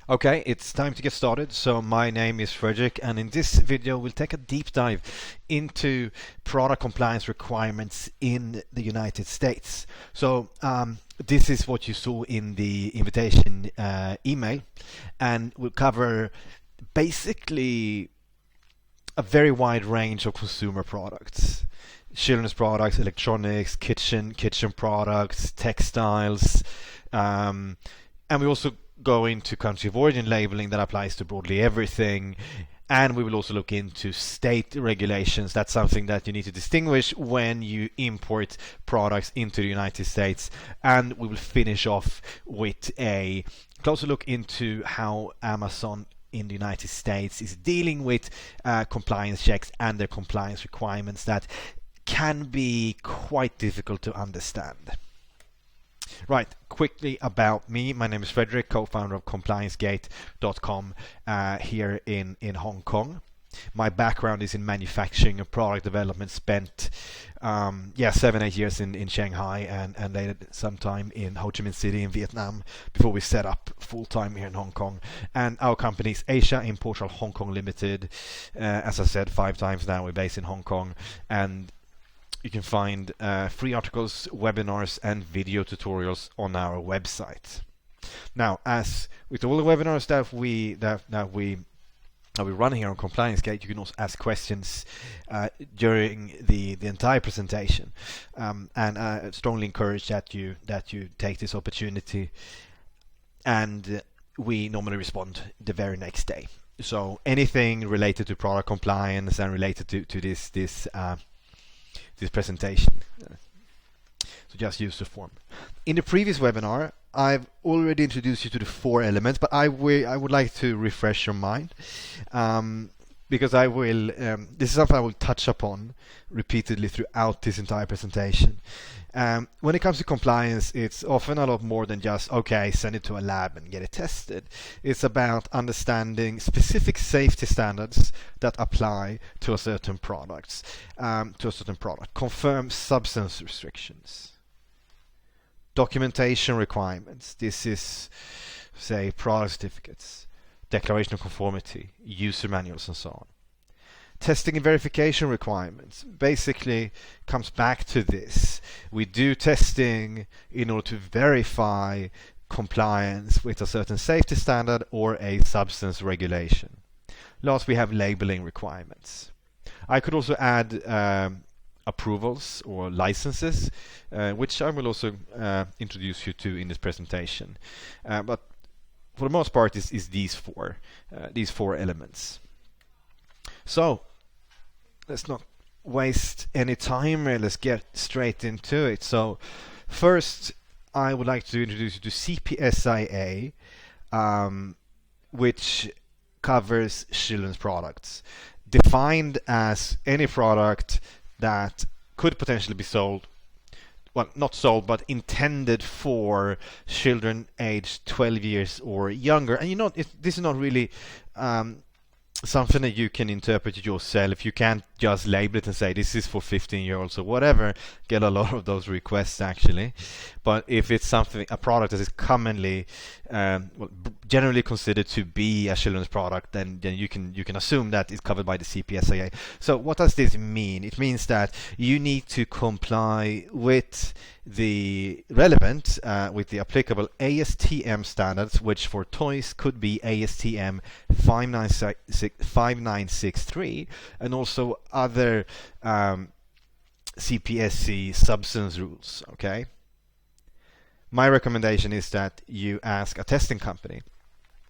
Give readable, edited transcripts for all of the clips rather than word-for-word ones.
Okay, it's time to get started. So my name is Frederick, and in this video we'll take a deep dive into product compliance requirements in the United States. So this is what you saw in the invitation email, and we'll cover basically a very wide range of consumer products. Children's products, electronics, kitchen products, textiles, and we also go into country of origin labeling that applies to broadly everything. And we will also look into state regulations. That's something that you need to distinguish when you import products into the United States. And we will finish off with a closer look into how Amazon in the United States is dealing with compliance checks and their compliance requirements that can be quite difficult to understand. Right, quickly about me. My name is Frederick, co-founder of ComplianceGate.com here in Hong Kong. My background is in manufacturing and product development. Spent 7-8 years in Shanghai and later some time in Ho Chi Minh City in Vietnam before we set up full-time here in Hong Kong. And our company is Asia Importual Hong Kong Limited. As I said 5 times now, we're based in Hong Kong, and you can find free articles, webinars, and video tutorials on our website. Now, as with all the webinars that we run here on Compliance Gate, you can also ask questions during the entire presentation, and I strongly encourage that you take this opportunity. And we normally respond the very next day. So anything related to product compliance and related to this presentation. So just use the form. In the previous webinar, I've already introduced you to the 4 elements, but I would like to refresh your mind because I will. This is something I will touch upon repeatedly throughout this entire presentation. When it comes to compliance, it's often a lot more than just, okay, send it to a lab and get it tested. It's about understanding specific safety standards that apply to a certain product. Confirm substance restrictions. Documentation requirements. This is, say, product certificates, declaration of conformity, user manuals, and so on. Testing and verification requirements basically comes back to this. We do testing in order to verify compliance with a certain safety standard or a substance regulation. Last, we have labeling requirements. I could also add approvals or licenses, which I will also introduce you to in this presentation. But for the most part, is these four elements. So let's not waste any time here. Let's get straight into it. So first, I would like to introduce you to CPSIA, which covers children's products, defined as any product that could potentially be sold, well, not sold, but intended for children aged 12 years or younger. And this is not really something that you can interpret yourself. You can't just label it and say this is for 15-year-olds or whatever. Get a lot of those requests actually. But if it's a product that is commonly, generally considered to be a children's product, then you can assume that it's covered by the CPSIA. So what does this mean? It means that you need to comply with the relevant, with the applicable ASTM standards, which for toys could be ASTM 5963, and also other CPSC substance rules. Okay. My recommendation is that you ask a testing company,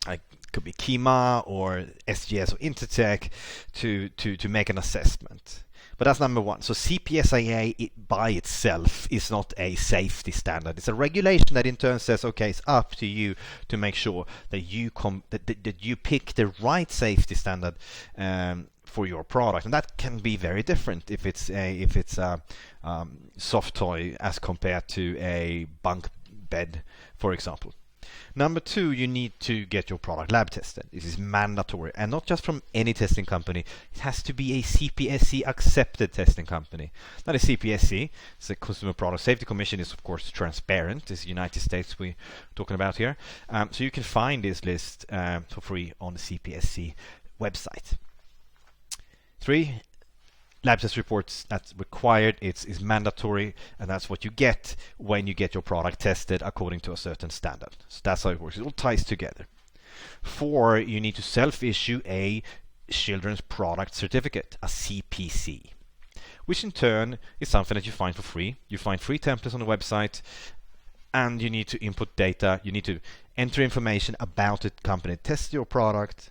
it could be Kima or SGS or Intertech, to make an assessment. But that's number one. So CPSIA by itself is not a safety standard. It's a regulation that in turn says, okay, it's up to you to make sure that you pick the right safety standard for your product, and that can be very different if it's a soft toy as compared to a bunk bed, for example. Number two, you need to get your product lab tested. This is mandatory, and not just from any testing company. It has to be a CPSC accepted testing company. Not a CPSC, it's a Consumer Product Safety Commission, is of course transparent. This is the United States we're talking about here. So you can find this list for free on the CPSC website. 3, lab test reports, that's required, it's mandatory, and that's what you get when you get your product tested according to a certain standard. So that's how it works. It all ties together. 4, you need to self-issue a children's product certificate, a CPC, which in turn is something that you find for free. You find free templates on the website, and you need to input data. You need to enter information about the company that tested your product,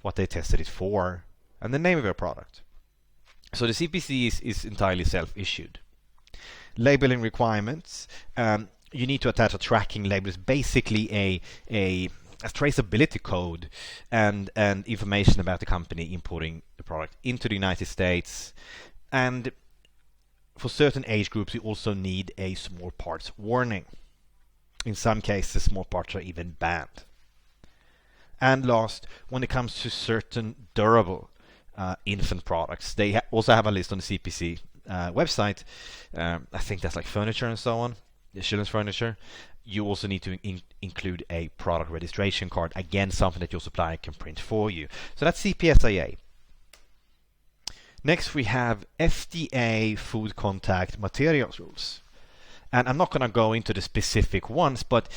what they tested it for, and the name of your product. So the CPC is entirely self-issued. Labeling requirements. You need to attach a tracking label. It's basically a traceability code and information about the company importing the product into the United States. And for certain age groups, you also need a small parts warning. In some cases, small parts are even banned. And last, when it comes to certain durable infant products, they also have a list on the CPC website. I think that's like furniture and so on, the children's furniture. You also need to include a product registration card, again something that your supplier can print for you. So that's CPSIA. Next we have FDA food contact materials rules. And I'm not going to go into the specific ones, but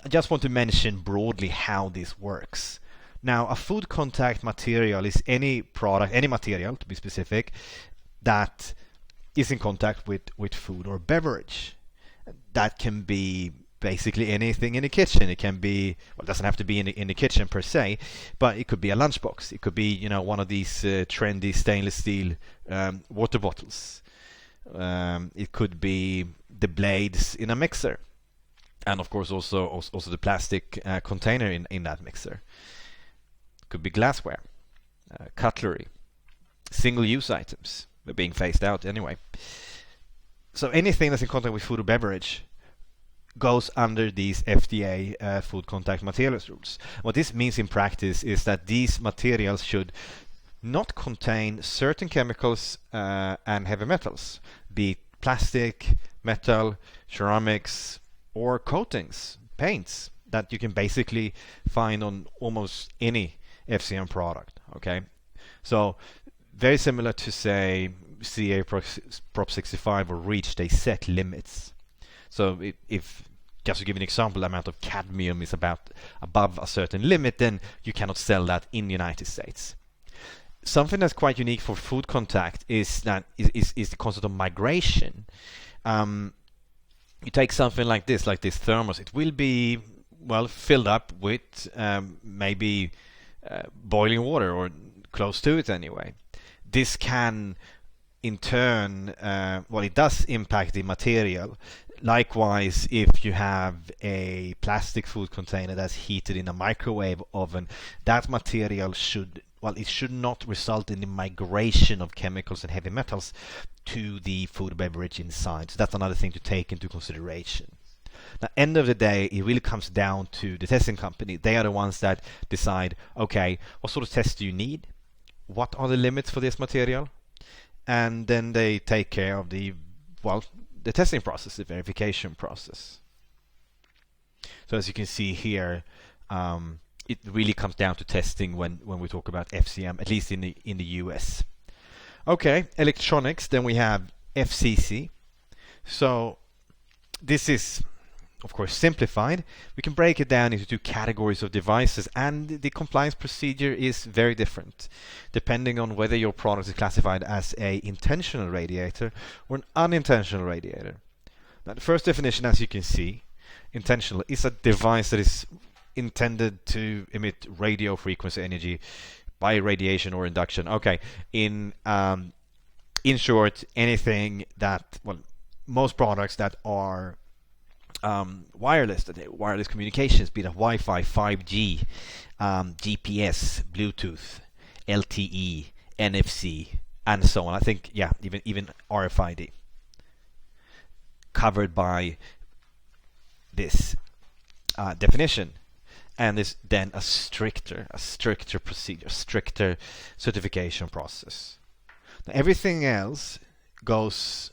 I just want to mention broadly how this works. Now, a food contact material is any product, any material to be specific, that is in contact with food or beverage. That can be basically anything in the kitchen. It can be, well, it doesn't have to be in the kitchen per se, but it could be a lunchbox. It could be, you know, one of these trendy stainless steel water bottles. It could be the blades in a mixer, and of course also the plastic container in that mixer. Could be glassware, cutlery, single-use items. They're being phased out anyway. So anything that's in contact with food or beverage goes under these FDA food contact materials rules. What this means in practice is that these materials should not contain certain chemicals and heavy metals, be it plastic, metal, ceramics, or coatings, paints, that you can basically find on almost any FCM product. Okay, so very similar to, say, CA Prop 65 or REACH, they set limits. So if just to give an example, the amount of cadmium is above a certain limit, then you cannot sell that in the United States. Something that's quite unique for food contact is the concept of migration. You take something like this thermos. It will be, well, filled up with maybe boiling water, or close to it anyway. This can in turn, it does impact the material. Likewise, if you have a plastic food container that's heated in a microwave oven, that material should not result in the migration of chemicals and heavy metals to the food beverage inside. So that's another thing to take into consideration. Now, end of the day, it really comes down to the testing company. They are the ones that decide, okay, what sort of test do you need? What are the limits for this material? And then they take care of the testing process, the verification process. So as you can see here, it really comes down to testing when we talk about FCM, at least in the US. Okay, electronics, then we have FCC. So this is, of course, simplified. We can break it down into two categories of devices, and the compliance procedure is very different depending on whether your product is classified as an intentional radiator or an unintentional radiator. Now, the first definition, as you can see, intentional is a device that is intended to emit radio frequency energy by radiation or induction. Okay, in short, anything that, most products that are wireless communications, be it Wi-Fi, 5G, GPS, Bluetooth, LTE, NFC, and so on. I think, even RFID, covered by this. definition, and there's then a stricter procedure, stricter certification process. Now, everything else goes,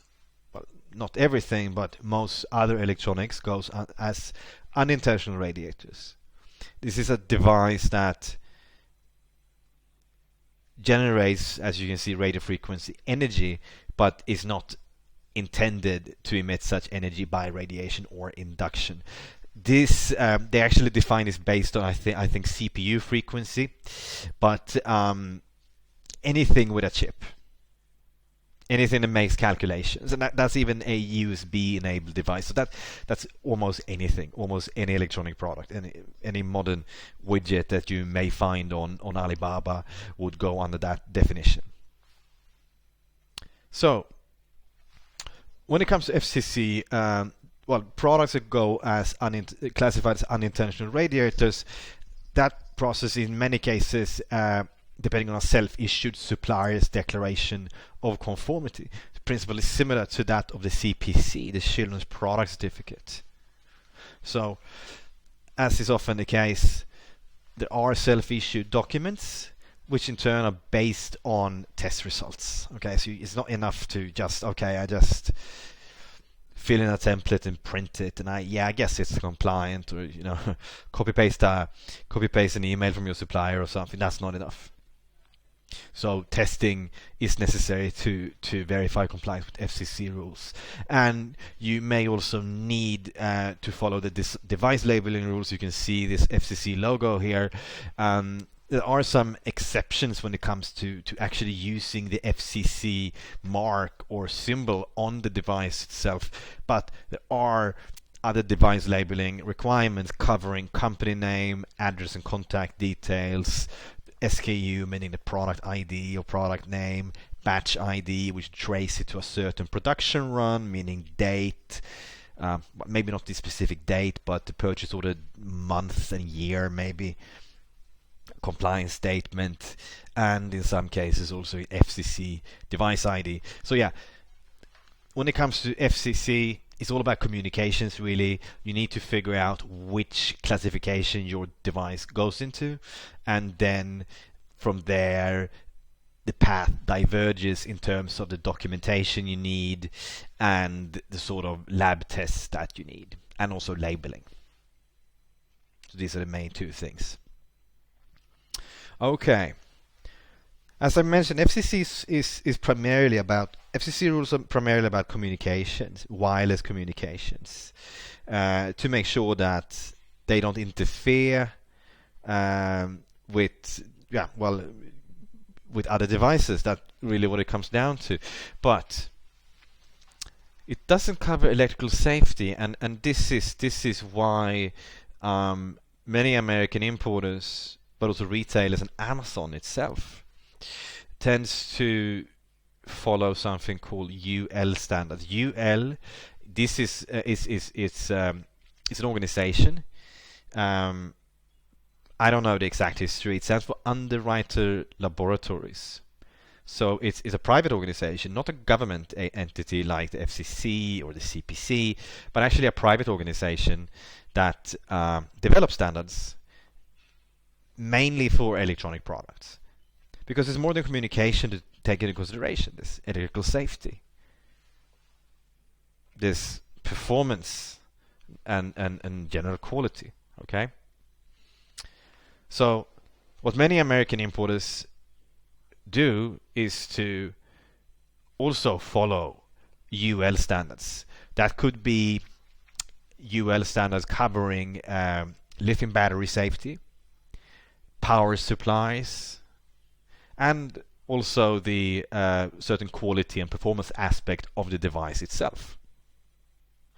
well, not everything, but most other electronics goes as unintentional radiators. This is a device that generates, as you can see, radio frequency energy, but is not intended to emit such energy by radiation or induction. This they actually define this based on I think CPU frequency, but anything with a chip, anything that makes calculations, and that's even a USB enabled device. So that's almost anything, almost any electronic product, any modern widget that you may find on Alibaba would go under that definition. So when it comes to FCC, well, products that go as classified as unintentional radiators, that process in many cases, depending on a self-issued supplier's declaration of conformity, the principle is similar to that of the CPC, the Children's Product Certificate. So, as is often the case, there are self-issued documents which in turn are based on test results. Okay, so it's not enough to just, okay, I just fill in a template and print it, and I guess it's compliant, or copy paste an email from your supplier or something. That's not enough. So testing is necessary to verify compliance with FCC rules, and you may also need to follow the device labeling rules. You can see this FCC logo here. There are some exceptions when it comes to actually using the FCC mark or symbol on the device itself, but there are other device labeling requirements covering company name, address and contact details, SKU, meaning the product ID or product name, batch ID, which traces it to a certain production run, meaning date, maybe not the specific date, but the purchase order month and year, maybe compliance statement, and in some cases also FCC device ID. So yeah, when it comes to FCC, it's all about communications, really. You need to figure out which classification your device goes into, and then from there the path diverges in terms of the documentation you need and the sort of lab tests that you need, and also labeling. So these are the main two things. Okay. As I mentioned, FCC rules are primarily about communications, wireless communications, to make sure that they don't interfere with other devices. That's really what it comes down to. But it doesn't cover electrical safety, and this is why many American importers, but also retailers and Amazon itself, tends to follow something called UL standards. UL, this is it's an organization. I don't know the exact history. It stands for Underwriter Laboratories. So it's a private organization, not a government entity like the FCC or the CPC, but actually a private organization that develops standards mainly for electronic products, because there's more than communication to take into consideration. This electrical safety, this performance, and general quality. Okay, so what many American importers do is to also follow UL standards. That could be UL standards covering lithium battery safety, power supplies, and also the certain quality and performance aspect of the device itself.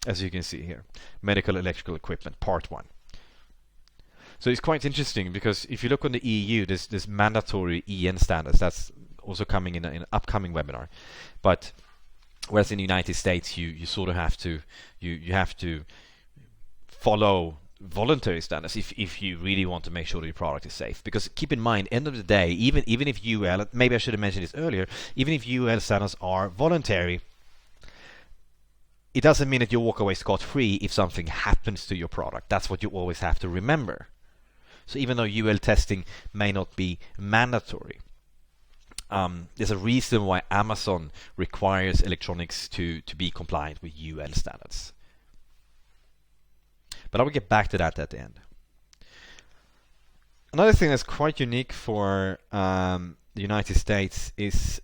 As you can see here, medical electrical equipment, part 1. So it's quite interesting, because if you look on the EU, there's mandatory EN standards. That's also coming in an upcoming webinar. But whereas in the United States, you sort of have to you have to follow voluntary standards if you really want to make sure that your product is safe. Because keep in mind, end of the day, even if UL, maybe I should have mentioned this earlier, even if UL standards are voluntary, it doesn't mean that you walk away scot-free if something happens to your product. That's what you always have to remember. So even though UL testing may not be mandatory, there's a reason why Amazon requires electronics to be compliant with UL standards. But I will get back to that at the end. Another thing that's quite unique for the United States is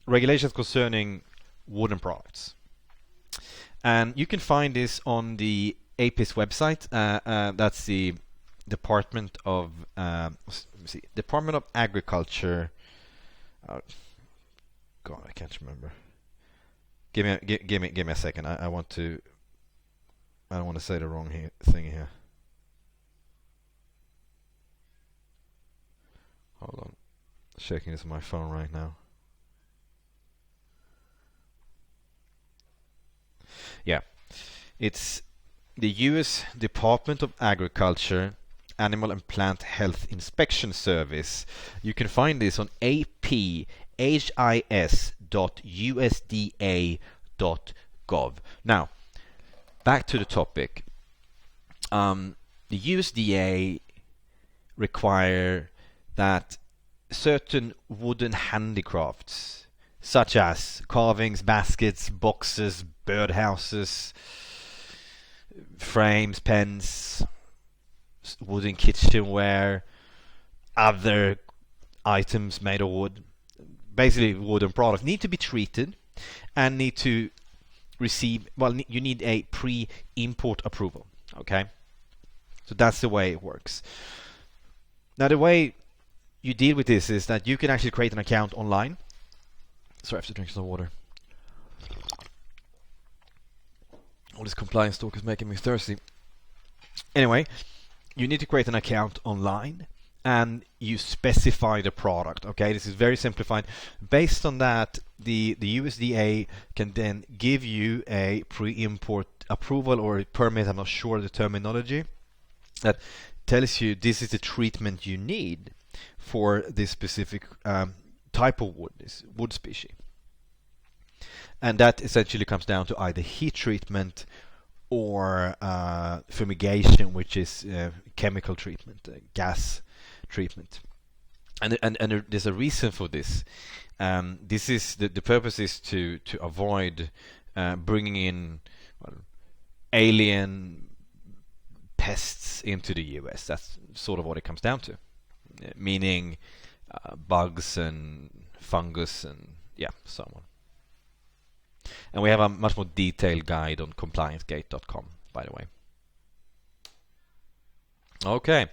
regulations concerning wooden products. And you can find this on the APIS website. That's the Department of Department of Agriculture. Oh, God, I can't remember. Give me a second. I don't want to say the wrong thing here. Hold on. Checking this on my phone right now. Yeah, it's the U.S. Department of Agriculture Animal and Plant Health Inspection Service. You can find this on aphis.usda.gov. Now, back to the topic. The USDA require that certain wooden handicrafts, such as carvings, baskets, boxes, birdhouses, frames, pens, wooden kitchenware, other items made of wood, basically wooden products, need to be treated and need to receive, well, you need a pre-import approval. Okay, so that's the way it works. Now the way you deal with this is that you can actually create an account online. Sorry, I have to drink some water. All this compliance talk is making me thirsty. Anyway, you need to create an account online and you specify the product. Okay, this is very simplified. Based on that, the USDA can then give you a pre-import approval or a permit, I'm not sure the terminology, that tells you this is the treatment you need for this specific type of wood, this wood species. And that essentially comes down to either heat treatment or fumigation, which is chemical treatment, gas treatment. And there's a reason for this. This is the purpose is to avoid bringing in alien pests into the US. That's sort of what it comes down to, meaning bugs and fungus and so on. And we have a much more detailed guide on compliancegate.com, by the way. Okay.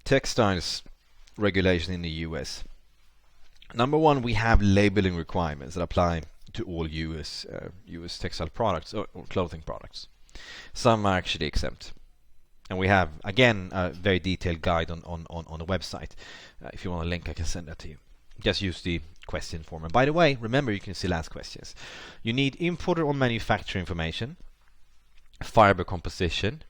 Textiles regulation in the US. Number one, we have labeling requirements that apply to all US textile products or clothing products. Some are actually exempt. And we have, again, a very detailed guide on the website. If you want a link, I can send that to you. Just use the question form. And by the way, remember, you can still ask questions. You need importer or manufacturer information, fiber composition,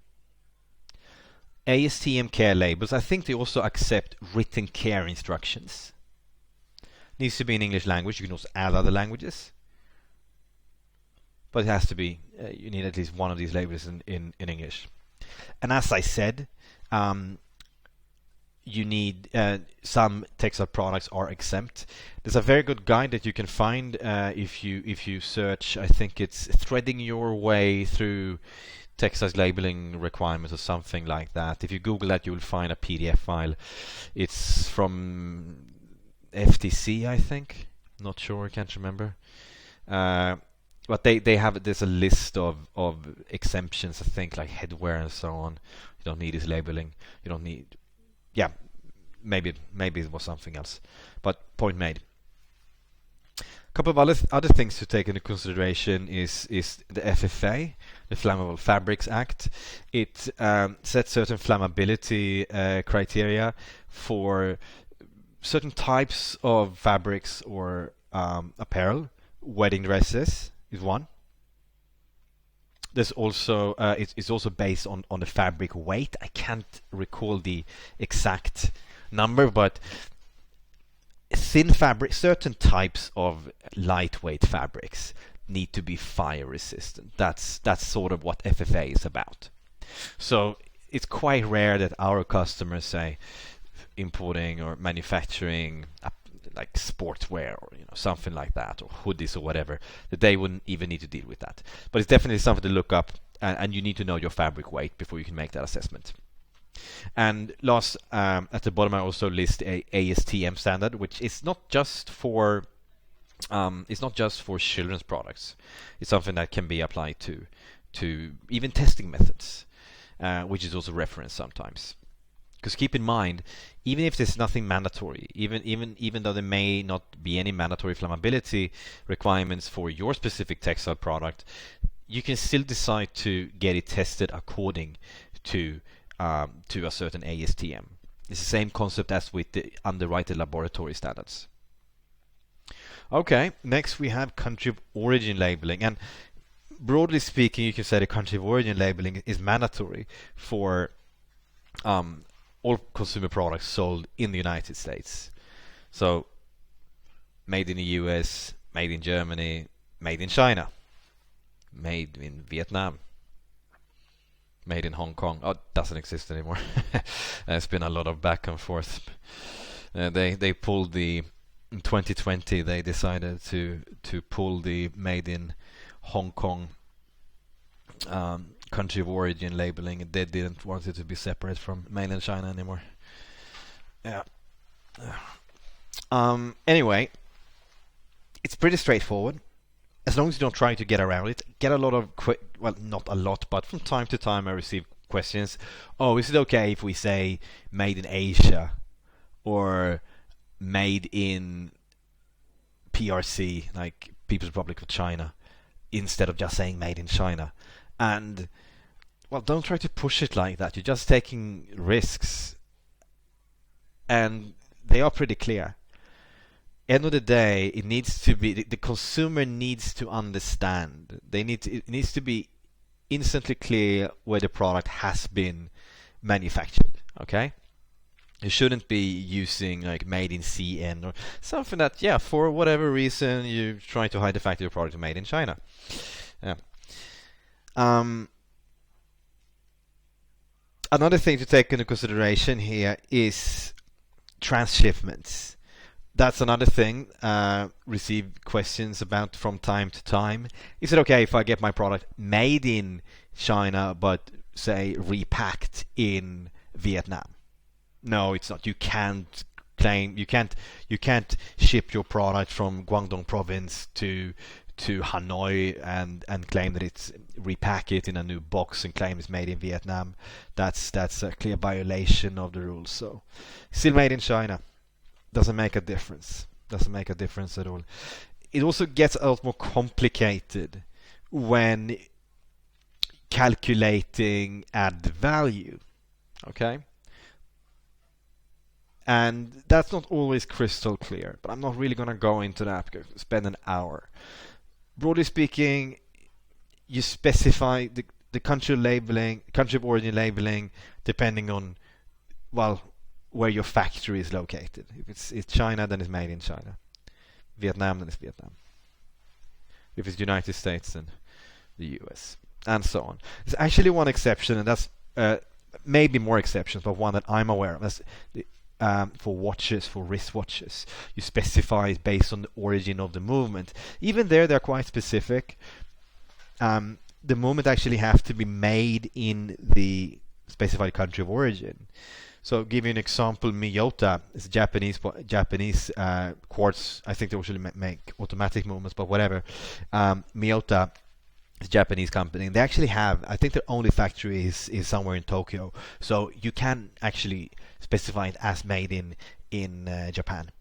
ASTM care labels. I think they also accept written care instructions. Needs to be in English language. You can also add other languages. But it has to be, you need at least one of these labels in English. And as I said, you need some textile products are exempt. There's a very good guide that you can find if you search. I think it's Threading Your Way Through Textiles Labeling Requirements or something like that. If you Google that, you will find a PDF file. It's from FTC, I think. Not sure, I can't remember. But they have, there's a list of exemptions, I think, like headwear and so on. You don't need this labeling. You don't need, maybe it was something else. But point made. A couple of other things to take into consideration is the FFA, the Flammable Fabrics Act. It sets certain flammability criteria for certain types of fabrics or apparel. Wedding dresses is one. There's also it's also based on the fabric weight. I can't recall the exact number, but thin fabric, certain types of lightweight fabrics, need to be fire resistant. That's sort of what FFA is about. So it's quite rare that our customers say importing or manufacturing like sportswear or something like that, or hoodies or whatever, that they wouldn't even need to deal with that. But it's definitely something to look up, and you need to know your fabric weight before you can make that assessment. And last, at the bottom, I also list a ASTM standard, which is not just for children's products. It's something that can be applied to even testing methods, which is also referenced sometimes. Because keep in mind, even if there's nothing mandatory, even though there may not be any mandatory flammability requirements for your specific textile product, you can still decide to get it tested according to a certain ASTM. It's the same concept as with the underwritten laboratory standards. Okay, next we have country of origin labeling, and broadly speaking, you can say the country of origin labeling is mandatory for all consumer products sold in the United States. So, made in the US, made in Germany, made in China, made in Vietnam, made in Hong Kong. Oh, it doesn't exist anymore. There's been a lot of back and forth. They pulled in 2020. They decided to pull the made in Hong Kong country of origin labeling. They didn't want it to be separate from mainland China anymore. Yeah. Anyway, it's pretty straightforward. As long as you don't try to get around it. Get a lot of well, not a lot, but from time to time I receive questions. Oh, is it okay if we say made in Asia or made in PRC, like People's Republic of China, instead of just saying made in China? And well, don't try to push it like that. You're just taking risks, and they are pretty clear. End of the day, it needs to be the consumer needs to understand. It needs to be instantly clear where the product has been manufactured. Okay, you shouldn't be using like made in CN or something that, yeah, for whatever reason you try to hide the fact that your product is made in China. Yeah. Another thing to take into consideration here is transshipments. That's another thing receive questions about from time to time. Is it okay if I get my product made in China but say repacked in Vietnam? No, it's not. You can't ship your product from Guangdong province to Hanoi and claim that it's repack it in a new box and claim it's made in Vietnam. That's a clear violation of the rules. So still made in China. Doesn't make a difference. Doesn't make a difference at all. It also gets a lot more complicated when calculating added value. Okay? And that's not always crystal clear, but I'm not really going to go into that because I spend an hour. Broadly speaking, you specify the country of origin labeling, depending on, well, where your factory is located. If it's China, then it's made in China. Vietnam, then it's Vietnam. If it's United States, then the US, and so on. There's actually one exception, and that's maybe more exceptions, but one that I'm aware of. That's for watches, for wristwatches. You specify it based on the origin of the movement. Even there, they're quite specific. The movement actually has to be made in the specified country of origin. So, give you an example, Miyota is a Japanese quartz. I think they usually make automatic movements, but whatever. Miyota is a Japanese company, and they actually have, I think their only factory is somewhere in Tokyo. So you can actually specify it as made in Japan.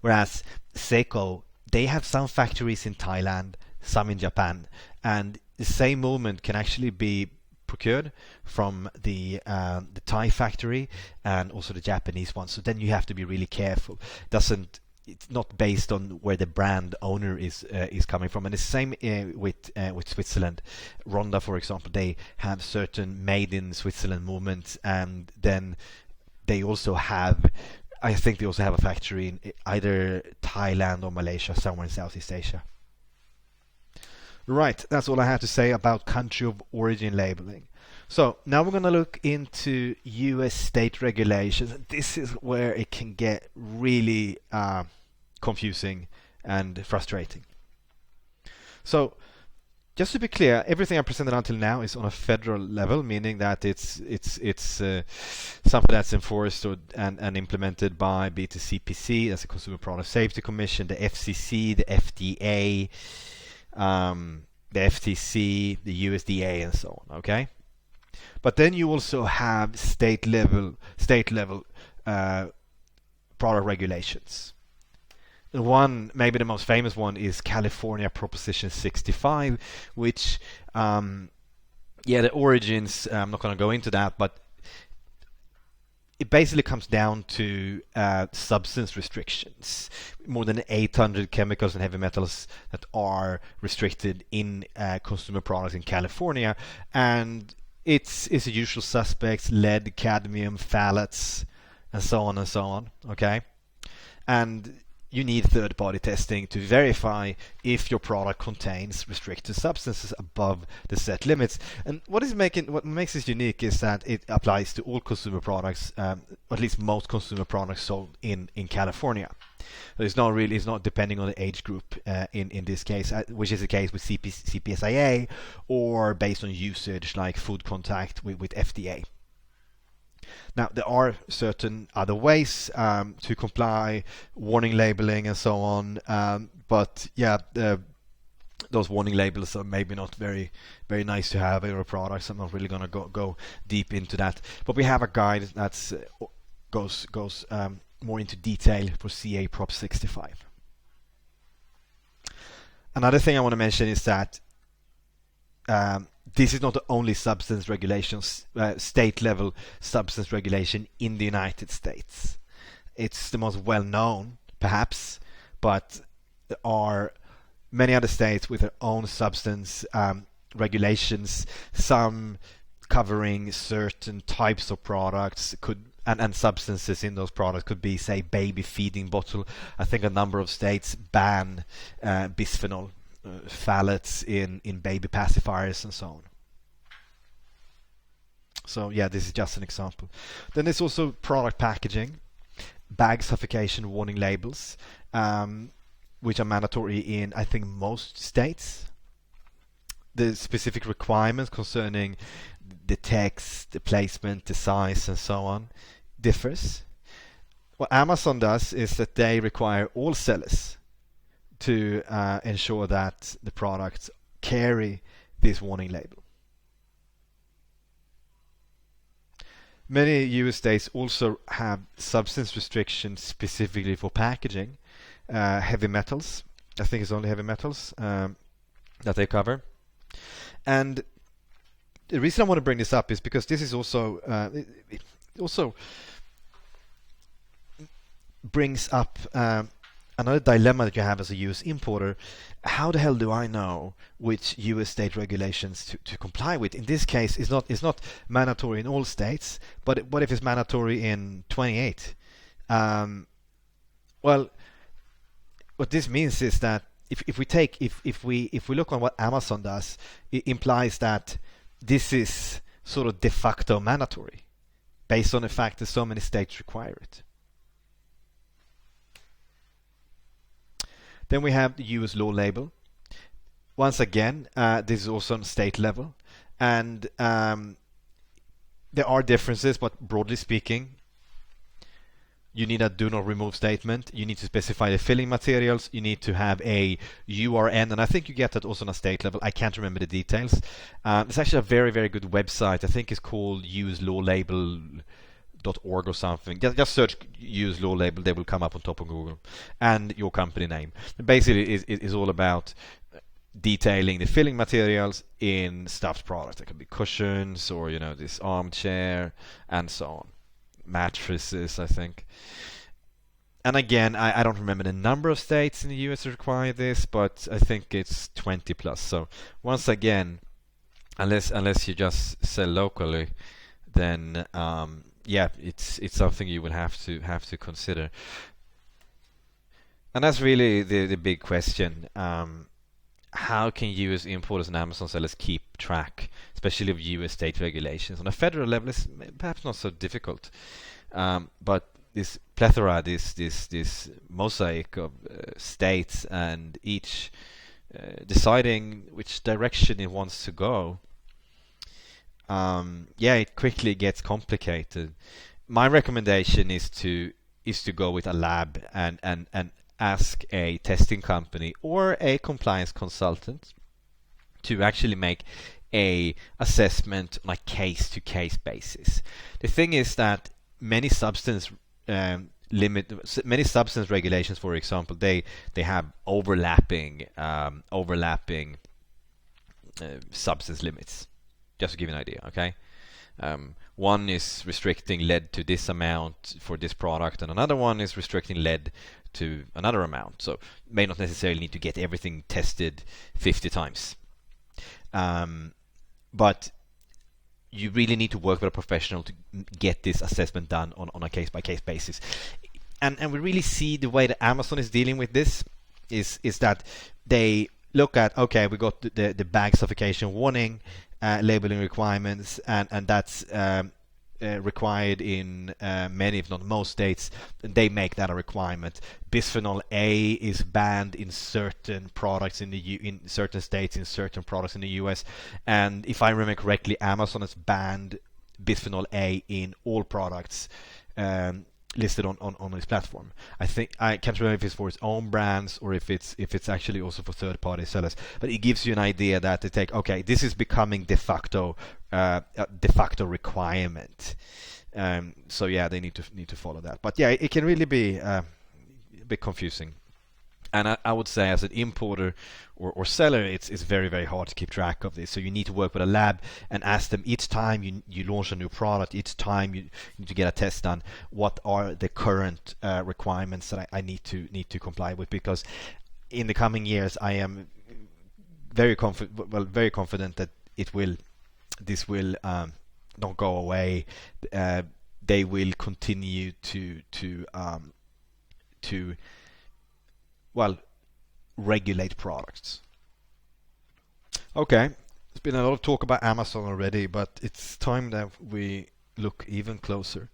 Whereas Seiko, they have some factories in Thailand, some in Japan, and the same movement can actually be procured from the Thai factory and also the Japanese one. So then you have to be really careful. It's not based on where the brand owner is coming from. And it's the same with Switzerland. Ronda, for example, they have certain made in Switzerland movements, and then they also have, I think they also have a factory in either Thailand or Malaysia, somewhere in Southeast Asia. Right, that's all I have to say about country of origin labeling. So now we're going to look into US state regulations. This is where it can get really confusing and frustrating. So just to be clear, everything I presented until now is on a federal level, meaning that it's something that's enforced and implemented by be it the CPC, that's the Consumer Product Safety Commission, the FCC, the FDA, the FTC, the USDA, and so on. Okay, but then you also have state level product regulations. One, maybe the most famous one, is California Proposition 65, which, the origins, I'm not going to go into that, but it basically comes down to substance restrictions. More than 800 chemicals and heavy metals that are restricted in consumer products in California, and it's the usual suspects: lead, cadmium, phthalates, and so on and so on. Okay, and you need third-party testing to verify if your product contains restricted substances above the set limits. And what makes this unique is that it applies to all consumer products, or at least most consumer products sold in California. So it's not depending on the age group in this case, which is the case with CPSIA, or based on usage like food contact with FDA. Now, there are certain other ways to comply, warning labeling and so on, but those warning labels are maybe not very, very nice to have in your products. I'm not really going to go deep into that, but we have a guide that goes more into detail for CA Prop 65. Another thing I want to mention is that this is not the only substance regulations, state-level substance regulation in the United States. It's the most well-known, perhaps, but there are many other states with their own substance regulations, some covering certain types of products, and substances in those products could be, say, baby feeding bottle. I think a number of states ban bisphenol phthalates in baby pacifiers and so on. So this is just an example. Then there's also product packaging, bag suffocation warning labels, which are mandatory in, I think, most states. The specific requirements concerning the text, the placement, the size, and so on differs. What Amazon does is that they require all sellers to ensure that the products carry this warning label. Many US states also have substance restrictions specifically for packaging, heavy metals. I think it's only heavy metals that they cover. And the reason I want to bring this up is because this is also it also brings up another dilemma that you have as a US importer. How the hell do I know which US state regulations to comply with? In this case, it's not mandatory in all states, but what if it's mandatory in 28? Well, what this means is that if we look on what Amazon does, it implies that this is sort of de facto mandatory, based on the fact that so many states require it. Then we have the US law label. Once again, this is also on state level, and there are differences, but broadly speaking, you need a do not remove statement. You need to specify the filling materials. You need to have a URN, and I think you get that also on a state level. I can't remember the details. It's actually a very, very good website. I think it's called uslawlabel.org or something. Just search US law label, they will come up on top of Google, and your company name. Basically, it's all about detailing the filling materials in stuffed products. There could be cushions, or this armchair, and so on. Mattresses, I think. And again, I don't remember the number of states in the US that require this, but I think it's 20 plus. So once again, unless you just sell locally, then it's something you will have to consider. And that's really the big question. how can US importers and Amazon sellers keep track, especially of US state regulations? On a federal level, it's perhaps not so difficult, but this plethora, this mosaic of states, and each deciding which direction it wants to go, yeah, it quickly gets complicated. My recommendation is to go with a lab and ask a testing company or a compliance consultant to actually make a assessment on a case-to-case basis. The thing is that many substance regulations, for example, they have overlapping substance limits. Just to give you an idea, okay? One is restricting lead to this amount for this product, and another one is restricting lead to another amount. So may not necessarily need to get everything tested 50 times. But you really need to work with a professional to get this assessment done on a case-by-case basis. And we really see the way that Amazon is dealing with this is that they look at, okay, we got the bag suffocation warning, labeling requirements, and that's required in many, if not most states. They make that a requirement. Bisphenol A is banned in certain products in certain states, in certain products in the US, and if I remember correctly, Amazon has banned bisphenol A in all products listed on its platform. I think I can't remember if it's for its own brands or if it's actually also for third-party sellers. But it gives you an idea that they take, okay, this is becoming de facto requirement. So yeah, they need to follow that. But yeah, it can really be a bit confusing. And I would say, as an importer or seller, it's very, very hard to keep track of this. So you need to work with a lab and ask them each time you launch a new product, each time you need to get a test done, what are the current requirements that I need to comply with? Because in the coming years, I am very confident that this will not go away. They will continue to regulate products. Okay, there's been a lot of talk about Amazon already, but it's time that we look even closer.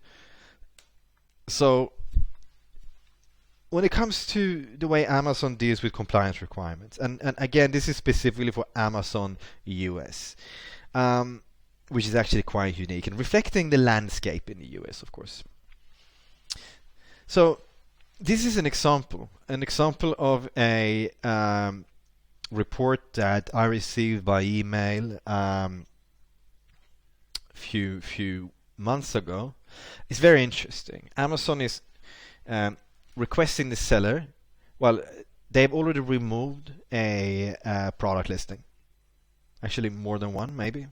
So, when it comes to the way Amazon deals with compliance requirements, and again, this is specifically for Amazon US, which is actually quite unique and reflecting the landscape in the US, of course. So, this is an example of a report that I received by email few months ago. It's very interesting. Amazon is requesting the seller. Well, they've already removed a product listing. Actually, more than one, maybe.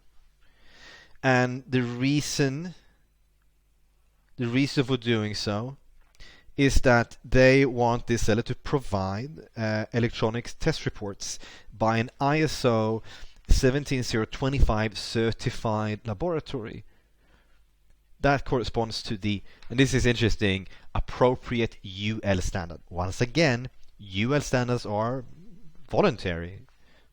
And the reason for doing so is that they want this seller to provide electronics test reports by an ISO 17025 certified laboratory. That corresponds to the, and this is interesting, appropriate UL standard. Once again, UL standards are voluntary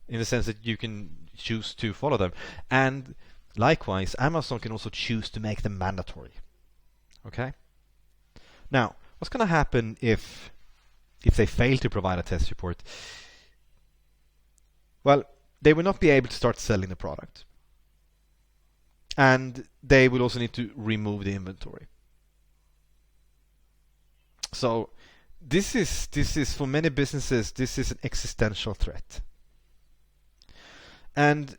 in the sense that you can choose to follow them. And likewise, Amazon can also choose to make them mandatory. Okay? Now, what's going to happen if they fail to provide a test report? Well, they will not be able to start selling the product. And they will also need to remove the inventory. So this is for many businesses, this is an existential threat. And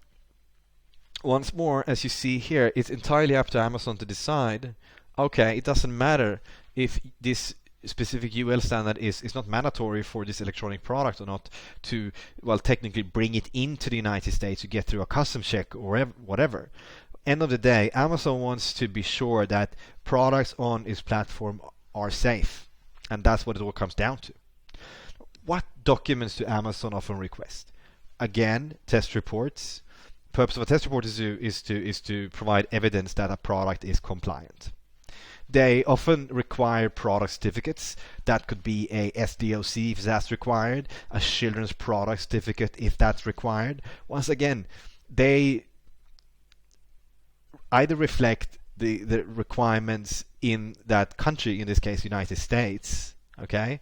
once more, as you see here, it's entirely up to Amazon to decide, okay, it doesn't matter if this specific UL standard is not mandatory for this electronic product or not, to, well, technically bring it into the United States to get through a customs check or whatever. End of the day, Amazon wants to be sure that products on its platform are safe, and that's what it all comes down to. What documents do Amazon often request? Again, test reports. Purpose of a test report is to provide evidence that a product is compliant. They often require product certificates. That could be a SDOC if that's required, a children's product certificate if that's required. Once again, they either reflect the requirements in that country, in this case United States, okay,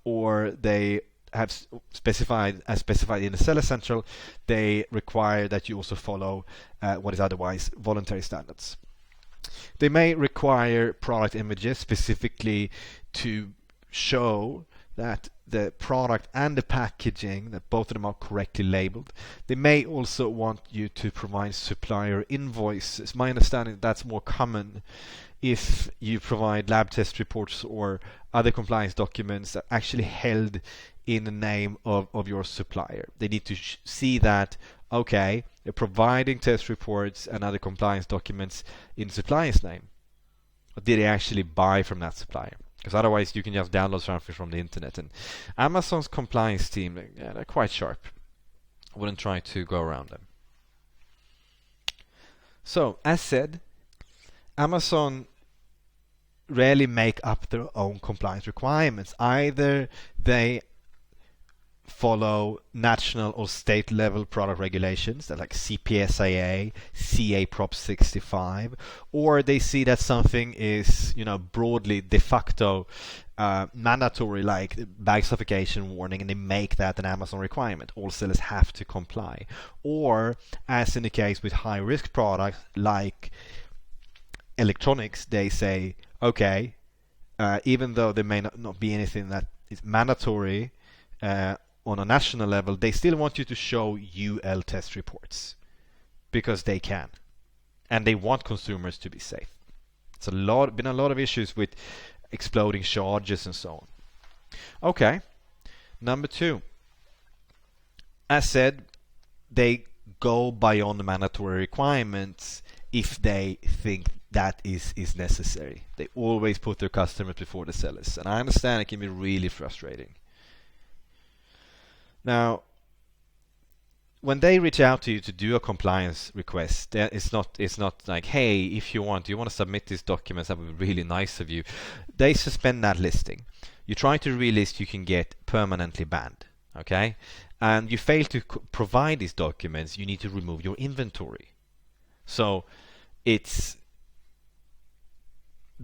or they have specified in the Seller Central, they require that you also follow what is otherwise voluntary standards. They may require product images specifically to show that the product and the packaging, that both of them are correctly labeled. They may also want you to provide supplier invoices. My understanding that's more common if you provide lab test reports or other compliance documents that are actually held in the name of your supplier. They need to see that, okay, they're providing test reports and other compliance documents in supplier's name. But did they actually buy from that supplier? Because otherwise you can just download something from the internet. And Amazon's compliance team, they're quite sharp. I wouldn't try to go around them. So, as said, Amazon rarely make up their own compliance requirements. Either they follow national or state level product regulations that like CPSIA, CA Prop 65, or they see that something is broadly de facto mandatory, like bag suffocation warning, and they make that an Amazon requirement. All sellers have to comply. Or, as in the case with high risk products like electronics, they say, okay, even though there may not be anything that is mandatory on a national level, they still want you to show UL test reports because they can, and they want consumers to be safe. It's been a lot of issues with exploding charges and so on. Okay, number 2. As said, they go beyond the mandatory requirements if they think that is necessary. They always put their customers before the sellers, and I understand it can be really frustrating. Now, when they reach out to you to do a compliance request, it's not like, hey, if you want to submit these documents, that would be really nice of you. They suspend that listing. You try to relist, you can get permanently banned, okay? And you fail to provide these documents, you need to remove your inventory. So it's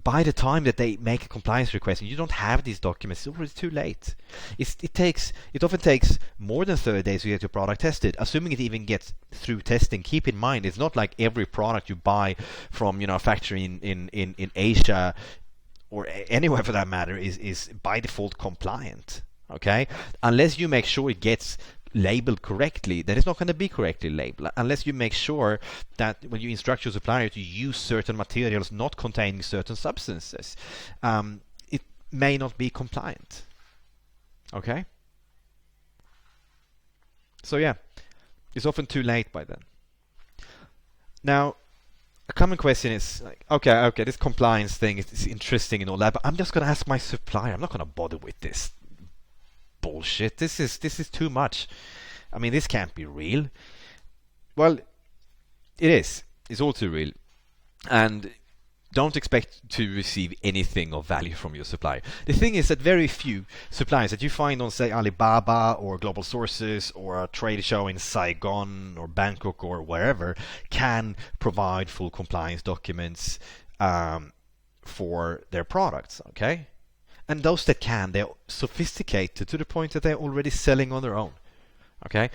by the time that they make a compliance request and you don't have these documents, it's already too late. It often takes more than 30 days to get your product tested, assuming it even gets through testing. Keep in mind, it's not like every product you buy from a factory in Asia or anywhere for that matter is by default compliant. Okay, unless you make sure it gets labeled correctly, then it's not going to be correctly labeled. Unless you make sure that when you instruct your supplier to use certain materials not containing certain substances, it may not be compliant. Okay? So yeah, it's often too late by then. Now, a common question is like, okay, this compliance thing is interesting and all that, but I'm just going to ask my supplier. I'm not going to bother with this bullshit. This is too much. I mean, this can't be real. Well, it is. It's all too real. And don't expect to receive anything of value from your supplier. The thing is that very few suppliers that you find on, say, Alibaba or Global Sources or a trade show in Saigon or Bangkok or wherever can provide full compliance documents for their products, okay? And those that can, they're sophisticated to the point that they're already selling on their own. Okay?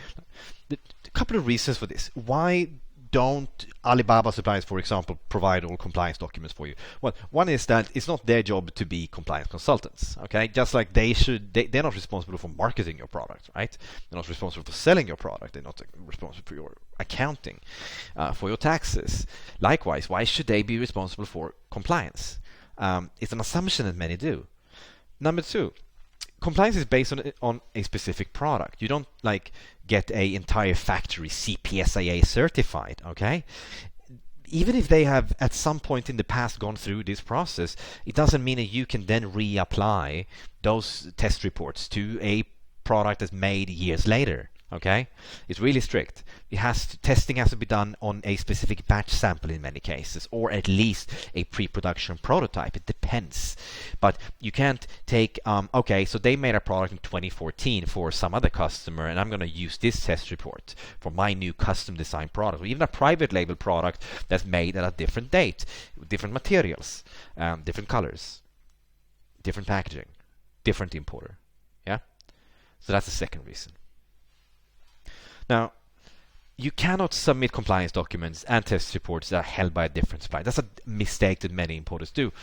A couple of reasons for this. Why don't Alibaba suppliers, for example, provide all compliance documents for you? Well, one is that it's not their job to be compliance consultants. Okay? Just like they're not responsible for marketing your product, right? They're not responsible for selling your product. They're not responsible for your accounting, for your taxes. Likewise, why should they be responsible for compliance? It's an assumption that many do. Number 2, compliance is based on a specific product. You don't get a entire factory CPSIA certified, okay? Even if they have at some point in the past gone through this process, it doesn't mean that you can then reapply those test reports to a product that's made years later. Okay, it's really strict. Testing has to be done on a specific batch sample in many cases, or at least a pre-production prototype. It depends, but you can't take. Okay, so they made a product in 2014 for some other customer, and I'm going to use this test report for my new custom design product, or even a private label product that's made at a different date, with different materials, different colors, different packaging, different importer. Yeah, so that's the second reason. Now, you cannot submit compliance documents and test reports that are held by a different supplier. That's a mistake that many importers do.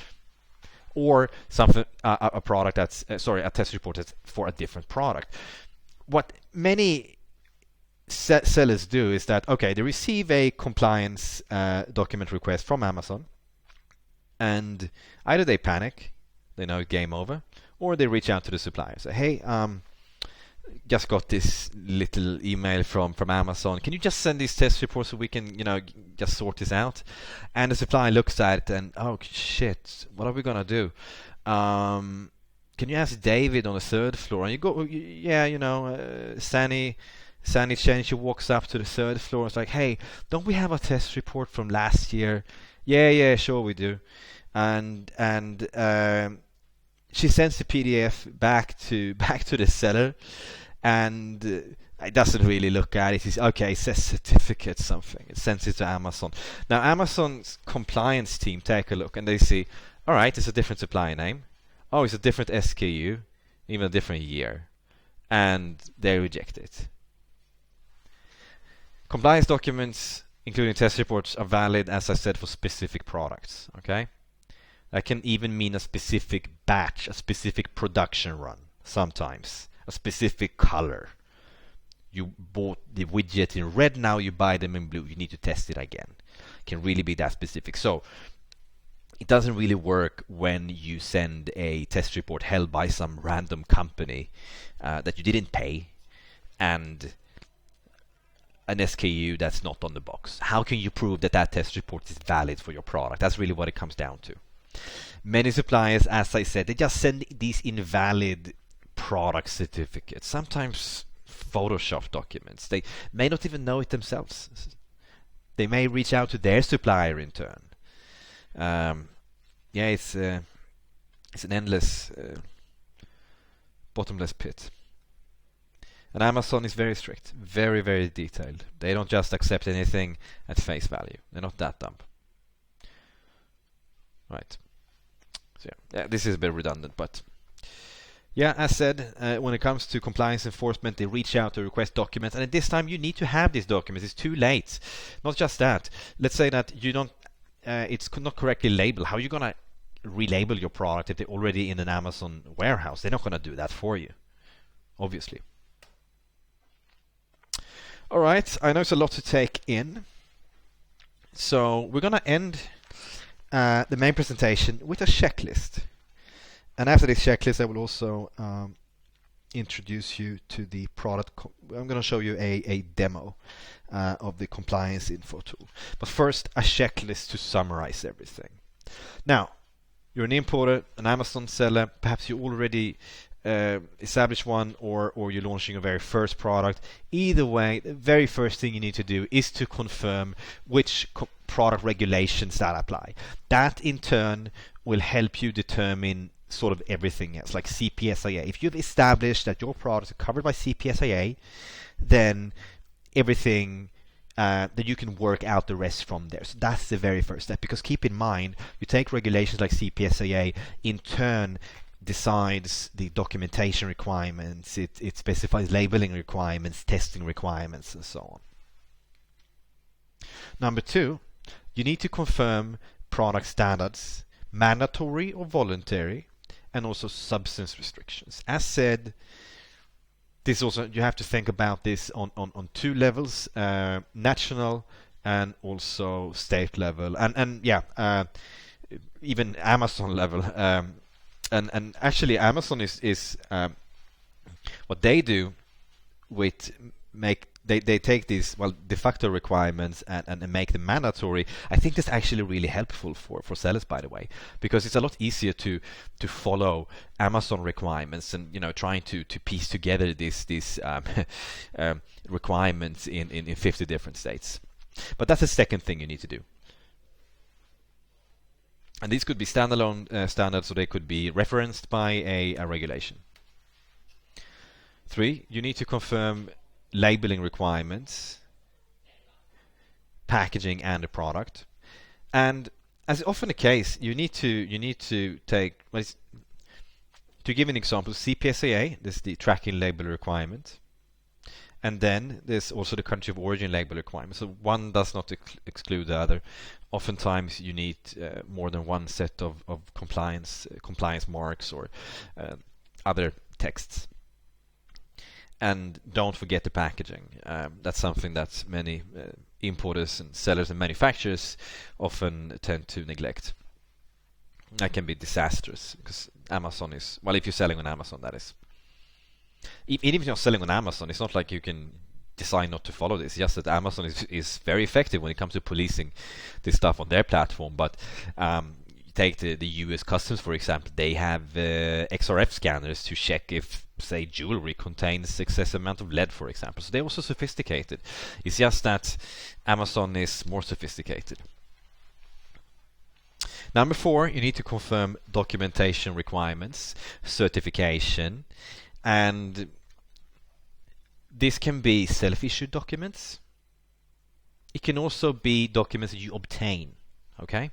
Or something, a product that's a test report that's for a different product. What many sellers do is that, okay, they receive a compliance document request from Amazon, and either they panic, they know it's game over, or they reach out to the supplier, say, hey, just got this little email from Amazon. Can you just send these test reports so we can, just sort this out? And the supplier looks at it and, oh shit, what are we gonna do? Can you ask David on the third floor? And you go, yeah, Sanny Chen, she walks up to the third floor. It's like, hey, don't we have a test report from last year? Yeah, sure we do. And she sends the PDF back to the seller, and it doesn't really look at it. It's okay, it says certificate something. It sends it to Amazon. Now Amazon's compliance team take a look and they see, all right, it's a different supplier name. Oh, it's a different SKU, even a different year, and they reject it. Compliance documents, including test reports, are valid, as I said, for specific products. Okay. That can even mean a specific batch, a specific production run, sometimes, a specific color. You bought the widget in red, now you buy them in blue. You need to test it again. It can really be that specific. So it doesn't really work when you send a test report held by some random company that you didn't pay and an SKU that's not on the box. How can you prove that that test report is valid for your product? That's really what it comes down to. Many suppliers, as I said, they just send these invalid product certificates, sometimes Photoshop documents. They may not even know it themselves. They may reach out to their supplier in turn. It's an endless, bottomless pit. And Amazon is very strict, very, very detailed. They don't just accept anything at face value. They're not that dumb. Right. So yeah, this is a bit redundant, but yeah, as said, when it comes to compliance enforcement, they reach out to request documents, and at this time you need to have these documents. It's too late. Not just that. Let's say that you don't, it's not correctly labeled. How are you gonna relabel your product if they're already in an Amazon warehouse? They're not gonna do that for you, obviously. All right, I know it's a lot to take in, so we're gonna end the main presentation with a checklist. And after this checklist, I will also introduce you to the product. I'm going to show you a demo of the compliance info tool. But first, a checklist to summarize everything. Now, you're an importer, an Amazon seller. Perhaps you already established one, or you're launching your very first product. Either way, the very first thing you need to do is to confirm which product regulations that apply. That in turn will help you determine sort of everything else, like CPSIA. If you've established that your products are covered by CPSIA, then everything that you can work out the rest from there. So that's the very first step, because keep in mind, you take regulations like CPSIA, in turn decides the documentation requirements, it specifies labeling requirements, testing requirements, and so on. Number two, you need to confirm product standards, mandatory or voluntary, and also substance restrictions. As said, this also, you have to think about this on two levels, national and also state level, and even Amazon level. And actually, Amazon is what they do with make they take these de facto requirements and make them mandatory. I think that's actually really helpful for sellers, by the way, because it's a lot easier to follow Amazon requirements and trying to piece together these requirements in 50 different states. But that's the second thing you need to do. And these could be standalone standards, or they could be referenced by a regulation. 3, you need to confirm labeling requirements, packaging, and the product. And as is often the case, you need to take, to give an example, CPSIA, this is the tracking label requirement. And then there's also the country of origin label requirement. So one does not exclude the other. Oftentimes you need more than one set of compliance marks or other texts. And don't forget the packaging. That's something that many importers and sellers and manufacturers often tend to neglect. That can be disastrous because Amazon is, well, if you're selling on Amazon, that is. Even if you're selling on Amazon, it's not like you can decide not to follow this. It's just that Amazon is very effective when it comes to policing this stuff on their platform. But take the US Customs, for example. They have XRF scanners to check if, say, jewelry contains excessive amount of lead, for example. So they're also sophisticated. It's just that Amazon is more sophisticated. Number 4, you need to confirm documentation requirements, certification, and this can be self-issued documents. It can also be documents that you obtain, okay?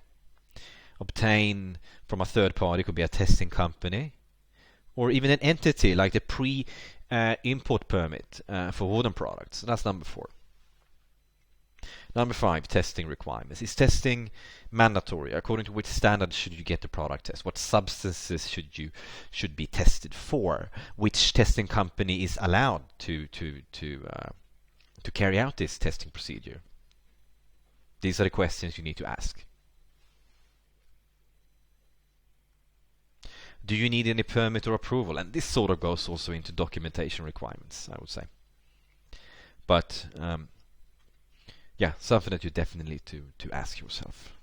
Obtain from a third party, could be a testing company, or even an entity like the pre-import permit for wooden products. That's number 4. Number 5, testing requirements. Is testing mandatory? According to which standard should you get the product test? What substances should be tested for? Which testing company is allowed to carry out this testing procedure? These are the questions you need to ask. Do you need any permit or approval? And this sort of goes also into documentation requirements, I would say. But yeah, something that you definitely need to ask yourself.